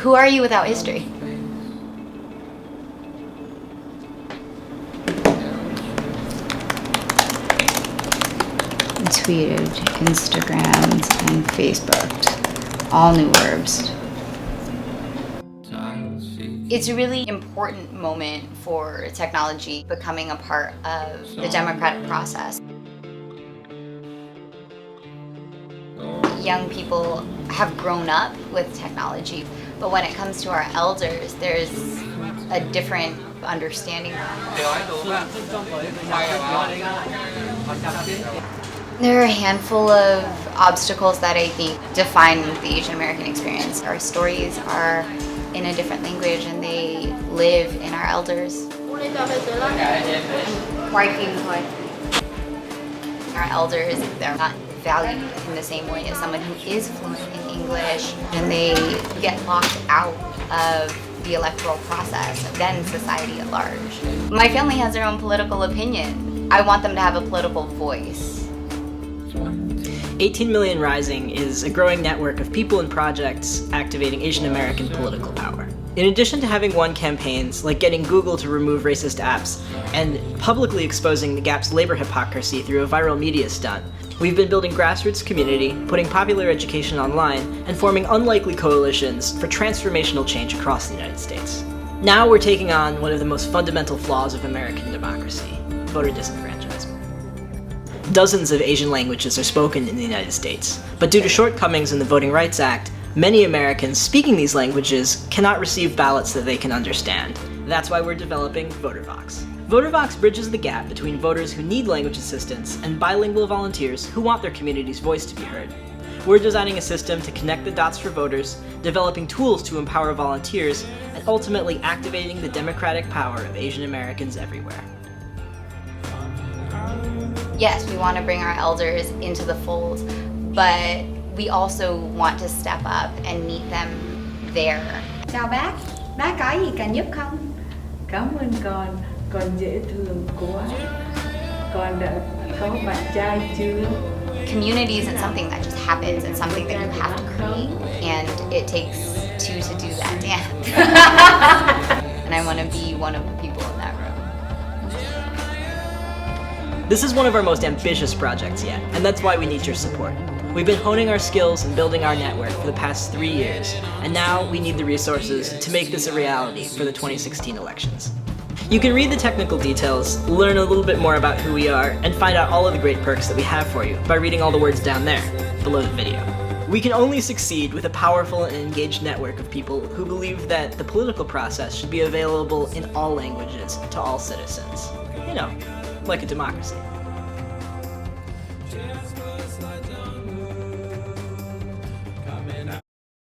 Who are you without history? Tweeted, Instagrammed, and Facebooked. All new verbs. It's a really important moment for technology becoming a part of the democratic process. Young people have grown up with technology, but when it comes to our elders, there's a different understanding. There are a handful of obstacles that I think define the Asian American experience. Our stories are in a different language and they live in our elders. Our elders, they're not valued in the same way as someone who is fluent in English, and they get locked out of the electoral process, then society at large. My family has their own political opinion. I want them to have a political voice. 18 Million Rising is a growing network of people and projects activating Asian American political power. In addition to having won campaigns like getting Google to remove racist apps and publicly exposing the Gap's labor hypocrisy through a viral media stunt, we've been building grassroots community, putting popular education online, and forming unlikely coalitions for transformational change across the United States. Now we're taking on one of the most fundamental flaws of American democracy, voter disenfranchisement. Dozens of Asian languages are spoken in the United States, but due to shortcomings in the Voting Rights Act, many Americans speaking these languages cannot receive ballots that they can understand. That's why we're developing Votervox. Votervox bridges the gap between voters who need language assistance and bilingual volunteers who want their community's voice to be heard. We're designing a system to connect the dots for voters, developing tools to empower volunteers, and ultimately activating the democratic power of Asian Americans everywhere. Yes, we want to bring our elders into the fold, but we also want to step up and meet them there. Chào bác có gì cần giúp không? Cảm ơn con dễ thương quá. Con đã có bạn trai chưa? Community isn't something that just happens, it's something that you have to create, and it takes two to do that dance. And I want to be one of the people in that room. This is one of our most ambitious projects yet, and that's why we need your support. We've been honing our skills and building our network for the past 3 years, and now we need the resources to make this a reality for the 2016 elections. You can read the technical details, learn a little bit more about who we are, and find out all of the great perks that we have for you by reading all the words down there, below the video. We can only succeed with a powerful and engaged network of people who believe that the political process should be available in all languages to all citizens. You know, like a democracy.